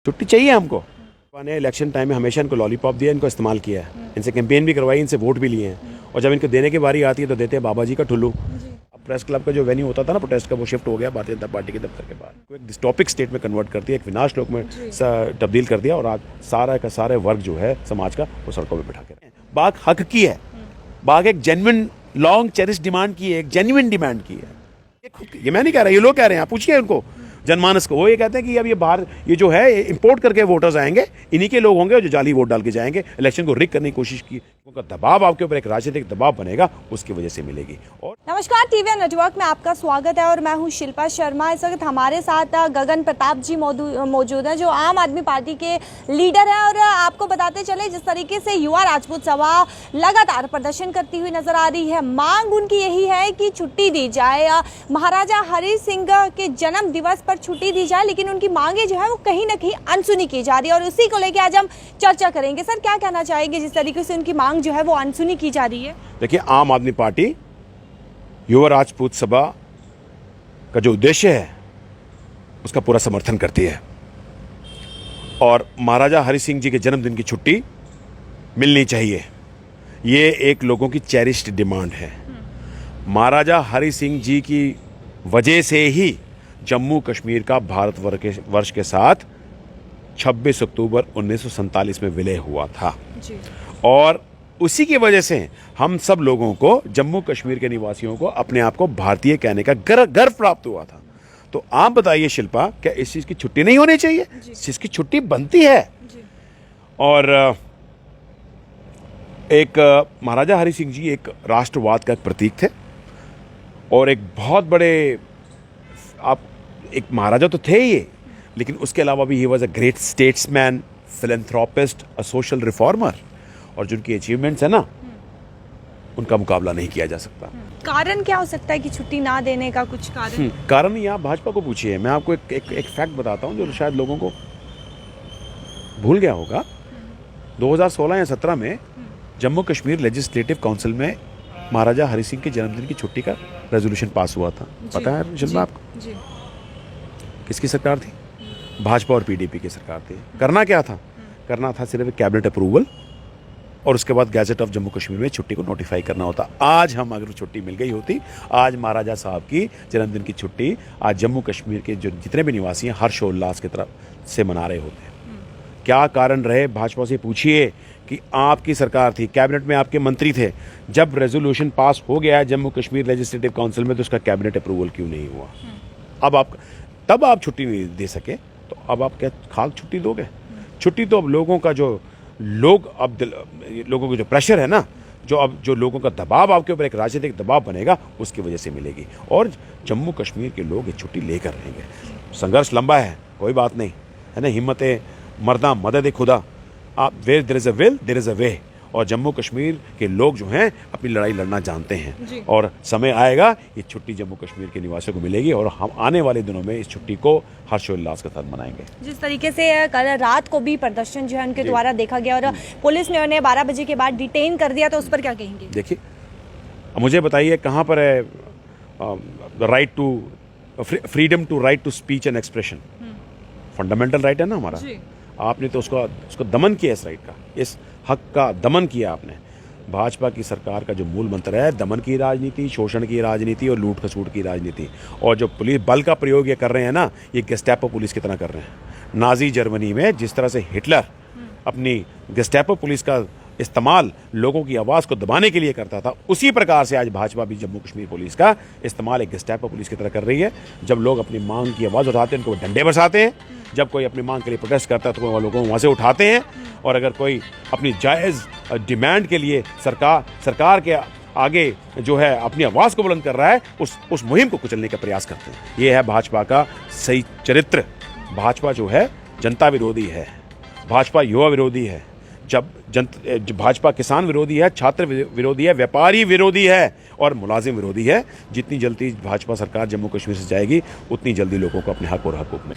छुट्टी चाहिए हमको। ने इलेक्शन टाइम में हमेशा इनको लॉलीपॉप दिया, इनको इस्तेमाल किया है, इनसे कैंपेन भी करवाई, इनसे वोट भी लिए हैं, और जब इनको देने की बारी आती है तो देते हैं बाबा जी का ठुल्लू। अब प्रेस क्लब का जो वेन्यू होता था ना प्रोटेस्ट का, वो शिफ्ट हो गया भारतीय जनता पार्टी के दफ्तर के बाहर। एक डिस्टॉपिक स्टेट में कन्वर्ट कर दिया, एक विनाश लोक में तब्दील कर दिया, और आज सारा का सारे वर्ग जो है समाज का वो सड़कों में बिठा के। बात हक की है, बात एक जेन्युइन लॉन्ग चेरिश डिमांड की है, एक जेन्युइन डिमांड की है। ये मैं नहीं कह रहा, ये लोग कह रहे हैं, आप पूछिए उनको जनमानस को। वो ये कहते हैं कि अब ये बाहर ये जो है इंपोर्ट करके वोटर्स आएंगे, इन्हीं के लोग होंगे जो जाली वोट डाल के जाएंगे, इलेक्शन को रिग करने की कोशिश की। उनका दबाव आपके ऊपर एक राजनीतिक दबाव बनेगा, उसकी वजह से मिलेगी। और नमस्कार, टीवी नेटवर्क में आपका स्वागत है और मैं हूं शिल्पा शर्मा। इस वक्त हमारे साथ गगन प्रताप जी मौजूद हैं जो आम आदमी पार्टी के लीडर हैं। और आपको बताते चले, जिस तरीके से युवा राजपूत सभा लगातार प्रदर्शन करती हुई नजर आ रही है, मांग उनकी यही है कि छुट्टी दी जाए, महाराजा हरि सिंह के जन्म दिवस पर छुट्टी दी जाए, लेकिन उनकी मांगे जो है वो कहीं ना कहीं अनसुनी की जा रही है और उसी को लेकर आज हम चर्चा करेंगे। सर, क्या कहना चाहेंगे जिस तरीके से उनकी मांग जो है वो अनसुनी की जा रही है? देखिए, आम आदमी पार्टी युवा राजपूत सभा का जो उद्देश्य है उसका पूरा समर्थन करती है, और महाराजा हरि सिंह जी के जन्मदिन की छुट्टी मिलनी चाहिए। ये एक लोगों की चेरिश्ड डिमांड है। महाराजा हरि सिंह जी की वजह से ही जम्मू कश्मीर का भारतवर्ष के साथ 26 अक्टूबर 1947 में विलय हुआ था जी। और उसी की वजह से हम सब लोगों को, जम्मू कश्मीर के निवासियों को, अपने आप को भारतीय कहने का गर्व प्राप्त हुआ था। तो आप बताइए शिल्पा, क्या इस चीज़ की छुट्टी नहीं होनी चाहिए? इस चीज़ की छुट्टी बनती है जी। और एक महाराजा हरि सिंह जी एक राष्ट्रवाद का एक प्रतीक थे और एक बहुत बड़े, आप एक महाराजा तो थे ही, लेकिन उसके अलावा भी he was a great statesman, philanthropist, a social reformer, और जिनकी अचीवमेंट्स है ना, उनका मुकाबला नहीं किया जा सकता। कारण क्या हो सकता है कि छुट्टी ना देने का? कुछ कारण ही आप भाजपा को पूछिए। मैं आपको एक फैक्ट बताता हूं जो शायद लोगों को भूल गया होगा। 2016 या 17 में जम्मू कश्मीर लेजिस्लेटिव काउंसिल में महाराजा हरि सिंह के जन्मदिन की छुट्टी का रेजोल्यूशन पास हुआ था। पता है शिल्पा आपको? जी। किसकी सरकार थी? भाजपा और पीडीपी की सरकार थी। करना क्या था? करना था सिर्फ कैबिनेट अप्रूवल, और उसके बाद गैजेट ऑफ जम्मू कश्मीर में छुट्टी को नोटिफाई करना होता। आज हम अगर छुट्टी मिल गई होती, आज महाराजा साहब की जन्मदिन की छुट्टी आज जम्मू कश्मीर के जो जितने भी निवासी हैं हर्षोल्लास की तरफ से मना रहे होते। क्या कारण रहे? भाजपा से पूछिए कि आपकी सरकार थी, कैबिनेट में आपके मंत्री थे, जब रेजोल्यूशन पास हो गया है जम्मू कश्मीर लेजिस्लेटिव काउंसिल में, तो उसका कैबिनेट अप्रूवल क्यों नहीं हुआ? अब आप तब आप छुट्टी नहीं दे सके, तो अब आप क्या खाक छुट्टी दोगे? छुट्टी तो अब लोगों का जो लोगों का जो प्रेशर है ना, जो लोगों का दबाव आपके ऊपर एक राजनीतिक दबाव बनेगा, उसकी वजह से मिलेगी। और जम्मू कश्मीर के लोग ये छुट्टी लेकर रहेंगे। संघर्ष लंबा है, कोई बात नहीं है ना, हिम्मत मर्दा मदद खुदा। आप where there is a will there is a way, और जम्मू कश्मीर के लोग जो हैं अपनी लड़ाई लड़ना जानते हैं, और समय आएगा ये छुट्टी जम्मू कश्मीर के निवासियों को मिलेगी, और हम आने वाले दिनों में इस छुट्टी को हर्षोल्लास के साथ मनाएंगे। जिस तरीके से कल रात को भी प्रदर्शन जो है उनके द्वारा देखा गया और पुलिस ने उन्हें 12 बजे के बाद डिटेन कर दिया, तो उस पर क्या कहेंगे? देखिए, मुझे बताइए कहाँ पर है right to freedom to right to speech and expression? Fundamental right है ना हमारा। आपने तो उसको दमन किया, इस राइट का, इस हक का दमन किया आपने। भाजपा की सरकार का जो मूल मंत्र है, दमन की राजनीति, शोषण की राजनीति और लूट खसूट की राजनीति। और जो पुलिस बल का प्रयोग ये कर रहे हैं ना, ये गेस्टापो पुलिस की तरह कर रहे हैं। नाजी जर्मनी में जिस तरह से हिटलर अपनी गेस्टापो पुलिस का इस्तेमाल लोगों की आवाज़ को दबाने के लिए करता था, उसी प्रकार से आज भाजपा भी जम्मू कश्मीर पुलिस का इस्तेमाल एक गेस्टापो पुलिस की तरह कर रही है। जब लोग अपनी मांग की आवाज़ उठाते हैं, उनको डंडे बरसाते हैं। जब कोई अपनी मांग के लिए प्रोटेस्ट करता है तो वो लोगों को वहाँ से उठाते हैं, और अगर कोई अपनी जायज़ डिमांड के लिए सरकार के आगे जो है अपनी आवाज़ को बुलंद कर रहा है, उस मुहिम को कुचलने का प्रयास करते हैं। ये है भाजपा का सही चरित्र। भाजपा जो है जनता विरोधी है, भाजपा युवा विरोधी है, जब भाजपा किसान विरोधी है, छात्र विरोधी है, व्यापारी विरोधी है और मुलाजिम विरोधी है। जितनी जल्दी भाजपा सरकार जम्मू कश्मीर से जाएगी, उतनी जल्दी लोगों को अपने हक और हकूक में।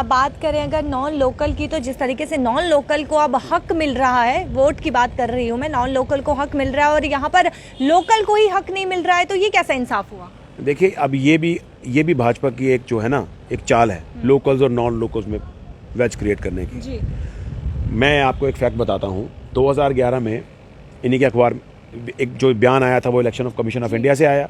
बात करें अगर नॉन लोकल की, तो जिस तरीके से नॉन लोकल को अब हक मिल रहा है, वोट की बात कर रही हूँ मैं, नॉन लोकल को हक मिल रहा है और यहाँ पर लोकल को ही हक नहीं मिल रहा है, तो ये कैसा इंसाफ हुआ? देखिए, अब ये भी भाजपा की एक जो है ना, एक चाल है लोकल्स और नॉन लोकल्स में वेज क्रिएट करने की। जी मैं आपको एक फैक्ट बताता हूँ, 2011 में इन्हीं के अखबार एक जो बयान आया था वो election of commission of India से आया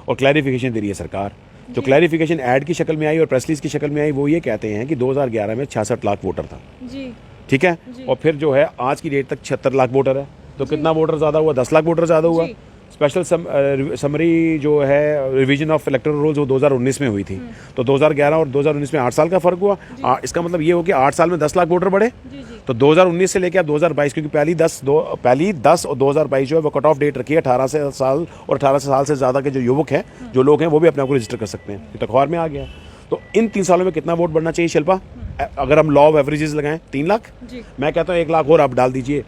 और क्लैरिफिकेशन दे रही है सरकार। जो क्लैरिफिकेशन ऐड की शक्ल में आई और प्रेस रिलीज की शक्ल में आई वो ये कहते हैं कि 2011 में 66 लाख वोटर था। जी ठीक है, और फिर जो है आज की डेट तक 76 लाख वोटर है। तो कितना वोटर ज़्यादा हुआ? 10 लाख वोटर ज़्यादा हुआ। स्पेशल समरी जो है रिवीजन ऑफ इलेक्टोरल रोल्स वो 2019 में हुई थी। तो 2011 और 2019 में 8 साल का फर्क हुआ। इसका मतलब ये हो कि 8 साल में 10 लाख वोटर बढ़े। तो 2019 से लेकर अब 2022, क्योंकि पहली 10 और 2022 जो है वो कट ऑफ डेट रखी है 18 साल और 18 साल से ज़्यादा के जो युवक हैं, जो लोग हैं, वो भी अपने आप को रजिस्टर कर सकते हैं। ये तो अखबार में आ गया। तो इन 3 सालों में कितना वोट बढ़ना चाहिए शिल्पा? अगर हम लॉ ऑफ एवरेजेस लगाएं 3 लाख, मैं कहता हूँ 1 लाख और आप डाल दीजिए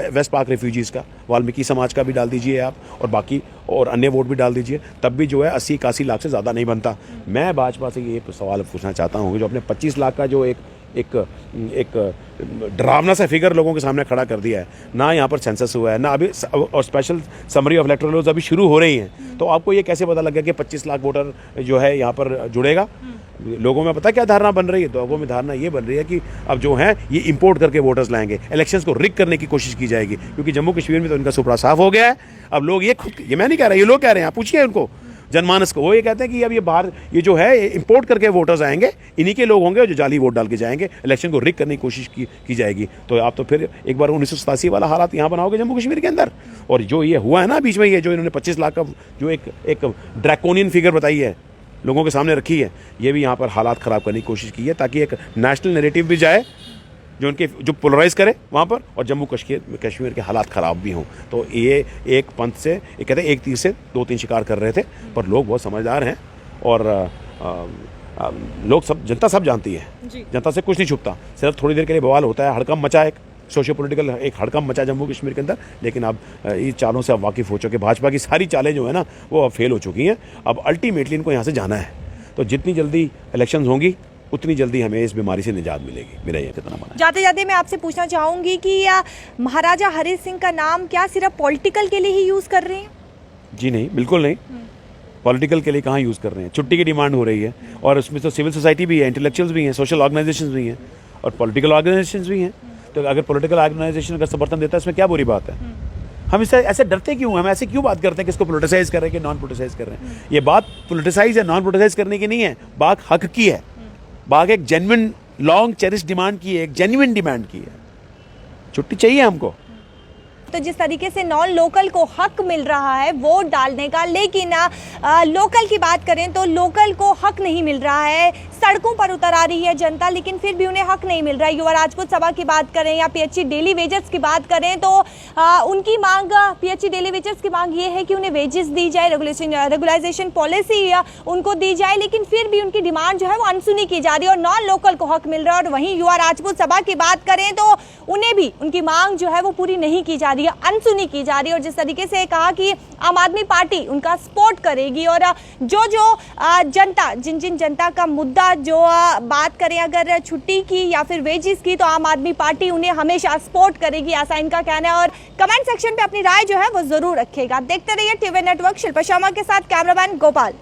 वेस्ट पार्क रेफ्यूजीज़ का, वाल्मीकि समाज का भी डाल दीजिए आप, और बाकी और अन्य वोट भी डाल दीजिए, तब भी जो है 80-81 लाख से ज़्यादा नहीं बनता। मैं भाजपा से ये सवाल पूछना चाहता हूँ कि जो अपने 25 लाख का जो एक डरावना सा फिगर लोगों के सामने खड़ा कर दिया है, ना यहाँ पर सेंसस हुआ है, ना अभी, और special summary of electoral rolls अभी शुरू हो रही हैं। तो आपको ये कैसे पता लग गया कि 25 लाख वोटर जो है यहाँ पर जुड़ेगा? लोगों में पता क्या धारणा बन रही है? लोगों में धारणा ये बन रही है कि अब जो है ये इंपोर्ट करके वोटर्स लाएंगे, इलेक्शंस को रिग करने की कोशिश की जाएगी, क्योंकि जम्मू कश्मीर में तो इनका सुपड़ा साफ हो गया है। अब लोग ये मैं नहीं कह रहा, ये लोग कह रहे हैं, आप पूछिए उनको, जनमानस को, वो ये कहते हैं कि अब ये बाहर ये जो है इंपोर्ट करके वोटर्स आएंगे, इन्हीं के लोग होंगे जो जाली वोट डाल के जाएंगे, इलेक्शन को रिग करने की कोशिश की जाएगी। तो आप तो फिर एक बार 1987 वाला हालात यहाँ बनाओगे जम्मू कश्मीर के अंदर। और जो ये हुआ है ना बीच में, ये जो इन्होंने 25 लाख का जो एक ड्रैकोनियन फिगर बताई है, लोगों के सामने रखी है, ये भी यहाँ पर हालात ख़राब करने की कोशिश की है, ताकि एक नेशनल नैरेटिव भी जाए जो पोलराइज करे वहाँ पर, और जम्मू कश्मीर के हालात ख़राब भी हों। तो ये एक पंथ से, ये कहते हैं एक तीर से 2 तीर शिकार कर रहे थे, पर लोग बहुत समझदार हैं और लोग सब, जनता सब जानती है, जनता से कुछ नहीं छुपता। सिर्फ थोड़ी देर के लिए बवाल होता है, हड़कंप मचा, एक सोशियो पॉलिटिकल एक हड़कंप मचा जम्मू कश्मीर के अंदर, लेकिन अब इस चालों से अब वाकिफ़ हो चुके। भाजपा की सारी चालें जो है ना वो अब फेल हो चुकी हैं। अब अल्टीमेटली इनको यहाँ से जाना है। तो जितनी जल्दी इलेक्शंस होंगी उतनी जल्दी हमें इस बीमारी से निजात मिलेगी, मेरा ये कितना मानना है। जाते जाते मैं आपसे पूछना चाहूँगी कि महाराजा हरि सिंह का नाम क्या सिर्फ पॉलिटिकल के लिए ही यूज़ कर रहे हैं? जी नहीं, बिल्कुल नहीं। पॉलिटिकल के लिए कहाँ यूज़ कर रहे हैं? छुट्टी की डिमांड हो रही है, और उसमें तो सिविल सोसाइटी भी है, इंटेलेक्चुअल्स भी हैं, सोशल ऑर्गेनाइजेशंस भी हैं, और पॉलिटिकल ऑर्गेनाइजेशंस भी हैं। तो अगर पॉलिटिकल ऑर्गेनाइजेशन अगर समर्थन देता है, इसमें क्या बुरी बात है? हम इससे ऐसे डरते क्यों? हम ऐसे क्यों बात करते हैं कि इसको पोलिटिसाइज कर रहे हैं कि नॉन पोलिटिसाइज कर रहे हैं? ये बात पोलिटिसाइज या नॉन पोलिटिसाइज करने की नहीं है, बात हक की है। बात एक जेन्युइन लॉन्ग चेरिश डिमांड की है, एक जेन्युइन डिमांड की है। छुट्टी चाहिए हमको। तो जिस तरीके से नॉन लोकल को हक मिल रहा है वोट डालने का, लेकिन लोकल की बात करें तो लोकल को हक नहीं मिल रहा है। सड़कों पर उतर आ रही है जनता, लेकिन फिर भी उन्हें हक नहीं मिल रहा है। युवा राजपूत सभा की बात करें या पीएचई डेली वेजेस की बात करें तो उनकी मांग, पीएचई डेली वेजेस की मांग ये है कि उन्हें वेजेस दी जाए, रेगुलाइजेशन पॉलिसी उनको दी जाए, लेकिन फिर भी उनकी डिमांड जो है वो अनसुनी की जा रही है और नॉन लोकल को हक मिल रहा है। और वहीं युवा राजपूत सभा की बात करें तो उन्हें भी उनकी मांग जो है वो पूरी नहीं की जा रही है, अनसुनी की जा रही है। और जिस तरीके से कहा कि आम आदमी पार्टी उनका सपोर्ट करेगी, और जो जनता, जिन जनता का मुद्दा, जो बात करें अगर छुट्टी की या फिर वेजेस की, तो आम आदमी पार्टी उन्हें हमेशा सपोर्ट करेगी, ऐसा इनका कहना है। और कमेंट सेक्शन पे अपनी राय जो है वो जरूर रखेगा। देखते रहिए टीवी नेटवर्क। शिल्पा शर्मा के साथ कैमरामैन गोपाल।